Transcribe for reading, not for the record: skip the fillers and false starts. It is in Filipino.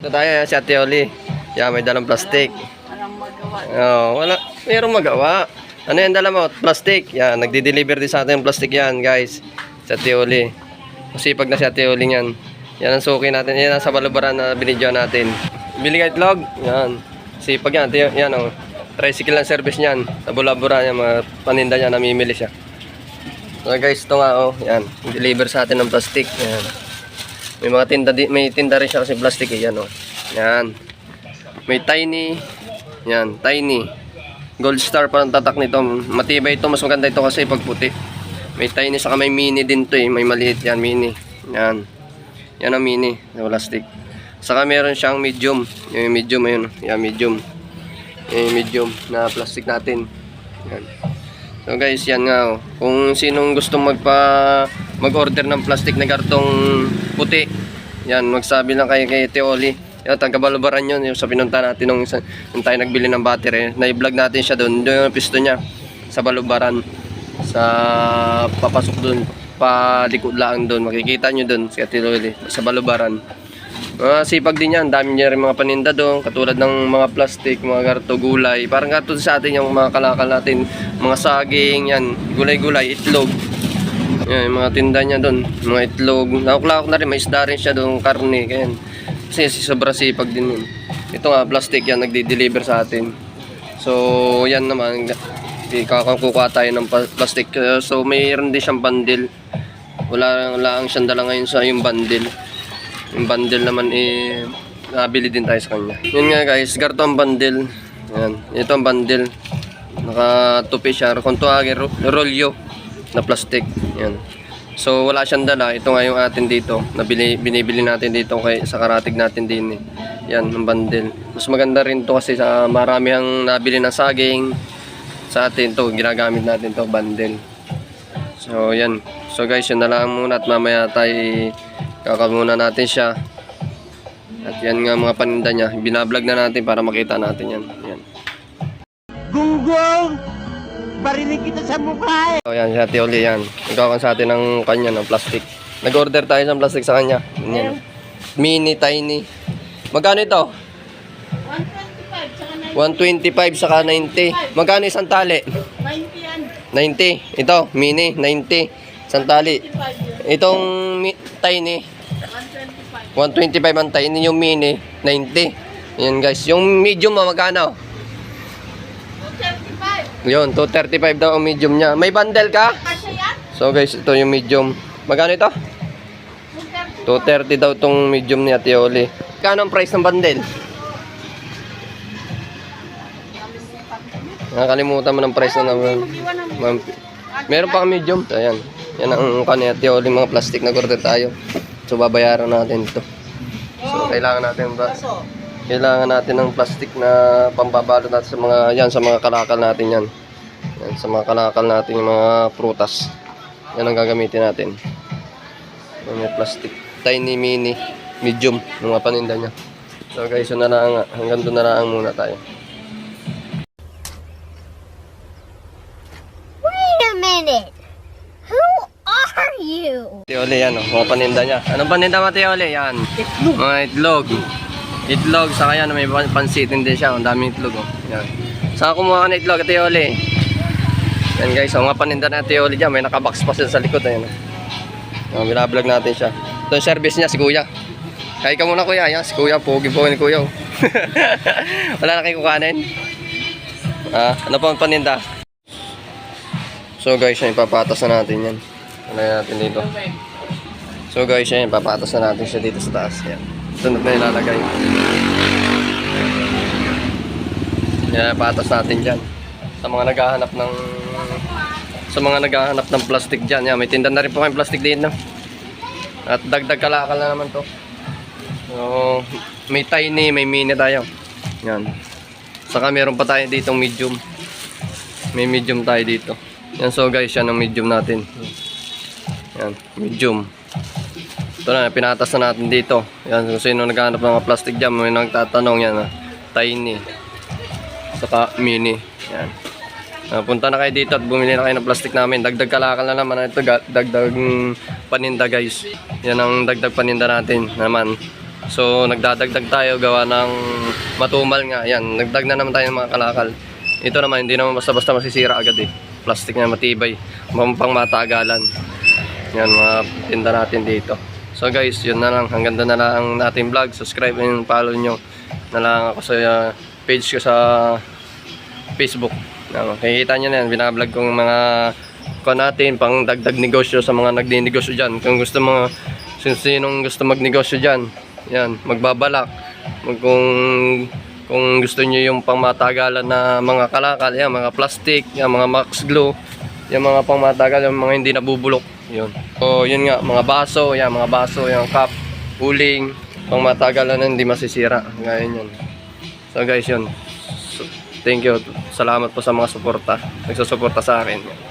Ito tayo, si Ate Oli. Yan, may dalang plastic. Walang magawa. Wala. Mayroong magawa. Ano yan dala mo? Plastic. Yan, nagdi-deliver din sa atin yung plastic yan, guys. Si Ate Oli. Masipag na si Ate Oli yan. Yan ang suki natin. Yan ang sa balubaran na binidyo natin. Bili ka itlog. Yan. Sipag yan. Yan o. Tricycle ang service niyan. Sa balubaran yan, mga paninda niya, namimili siya. So guys, ito nga o. Yan. Deliver sa atin ng plastic. Yan. May mga tinda, may tinda rin siya kasi plastic eh. Yan o. Yan. May tiny. Yan. Tiny. Gold star pa ang tatak nito. Matibay ito. Mas maganda ito kasi pag puti. May tiny saka may mini din to eh. May maliit yan. Mini. Yan. Yan ang mini. Na plastic. Saka meron siyang medium. Yung medium ayun. Yan medium. Yung medium na plastic natin. Yan. So guys, yan nga oh. Kung sinong gustong mag-order ng plastic na kartong puti, yan, magsabi lang kay Teoli. Yan, taga-balubaran yun. Yung sa pinunta natin nung tayo nagbili ng battery. Na-vlog natin siya doon. Doon yung pisto niya. Sa balubaran. Sa papasok doon. Palikod lang doon. Makikita nyo doon si Teoli. Sa balubaran. Sipag din yan. Dami niya rin mga paninda doon. Katulad ng mga plastic, mga garto, gulay. Parang garto sa atin yung mga kalakal natin. Mga saging, yan. Gulay-gulay, itlog. Yan, yung mga tinda niya doon. Mga itlog. Nakuklak na rin. May isda rin siya doon. Karne. Kaya, kasi sobra sipag din yun. Ito nga, plastic yan. Nagdi-deliver sa atin. So, yan naman. Kukuha tayo ng plastic. So, mayroon din siyang bundle. Wala ang siyang dala ngayon sa yung bundle. Yung bundle naman nabili din tayo sa kanya. Yun nga guys, garto ang bundle. Yan, ito ang bundle. Nakatupi siya. Kung tuwagin, rolyo na plastic. Yan. So wala siyang dala. Ito nga yung atin dito. Binibili natin dito sa karatig natin din eh. Yan, ang bundle. Mas maganda rin to kasi sa marami ang nabili ng saging. Sa atin to, ginagamit natin to bundle. So yan. So guys, yun na lang muna at mamaya tayo kakamuna natin siya. At yan nga mga paninda niya. Binablog na natin para makita natin yan. Yan. Gunggong! Barinig kita sa mukha eh! So yan, si Ate Oli yan. Nagkakan sa atin ng kanya ng plastic. Nag-order tayo ng plastic sa kanya. Yan. Mini, tiny. Magkano ito? 125 saka 90. Magkano isang tali? 90 yan. 90. Ito, mini, 90. Isang tali. Itong tiny 125 ang tiny, yung mini 90. Yan guys, yung medium magkano? 235. Yun, 235 daw ang medium niya. May bundle ka? So guys, ito yung medium. Magkano ito? 230 daw tong medium ni Ate Oli. Kano ang price ng bundle? Nakalimutan mo ng price na naman. Meron pa kang medium. Ayan. Yan ang kanya Ate Oli, mga plastic na order tayo. So babayaran natin ito. So kailangan natin ng plastic na pambabalot natin sa mga sa mga kalakal natin yan. Yan sa mga kalakal natin yung mga prutas. Yan ang gagamitin natin. Yung plastic, tiny, mini, medium, yung mga paninda niya. So guys, yun na lang, hanggang doon na lang muna tayo. Wait a minute. Who are you? Ate Oli, yan, mga paninda niya. Anong paninda mo, Ate Oli? Yan. Itlog. Mga itlog. Itlog, saka yan, may pansitin din siya. Ang daming itlog, oh. Yan. Saan kumuha ka ng itlog, Ate Oli? Yan guys, mga paninda na Ate Oli dyan. May nakabox pa sila sa likod. Ayan, oh. Binablog natin siya. Ito yung service niya, si Kuya. Kaya ka muna, Kuya. Yan, si Kuya. Pogi-pogi ni Kuya, oh. Wala na kayo kukanin? Ano pa ang paninda? So guys, yan, ipapatas na natin yan. Wala natin dito. So guys, yan, ipapatas na natin siya dito sa taas. Yan. Ito na ilalagay. Yan, ipapatas natin dyan. Sa mga naghahanap ng plastic dyan. Yan, may tinda na rin po kayong plastic dito. At dagdag kalakal na naman to. So, may tiny, may mini tayo. Yan. Saka meron pa tayo ditong medium. May medium tayo dito. Yan, so guys, yan ang medium natin. Yan, medium. Ito na, pinatas na natin dito. Yan, kung sino naghahanap ng mga plastic dyan, may nagtatanong yan, tiny. Saka mini. Yan. Punta na kayo dito at bumili na kayo ng plastic namin. Dagdag kalakal na naman. Ito, dagdag paninda guys. Yan ang dagdag paninda natin naman. So nagdadagdag tayo gawa ng matumal nga. Yan, nagdag na naman tayo ng mga kalakal. Ito naman, hindi naman basta-basta masisira agad eh. Plastic na matibay, pang matagalan. Yan, mga tinda natin dito. So guys, yun na lang. Hanggang doon na lang natin vlog. Subscribe and follow nyo na lang ako sa page ko sa Facebook. Kikita nyo na yan, binablog kong mga natin pang dagdag negosyo sa mga nagninegosyo dyan. Kung gusto mga sinong gusto magnegosyo dyan, yan, magbabalak. Kung gusto nyo yung pangmatagalan na mga kalakal, yan, mga plastic, yan, mga max glue, yung mga pangmatagalan, yung mga hindi nabubulok. Yun. So, yun nga, mga baso, yan, yung cup, uling, pangmatagalan na hindi masisira. Ganyan yan. So guys, yun. So, thank you. Salamat po sa mga suporta. Nagsusuporta sa akin.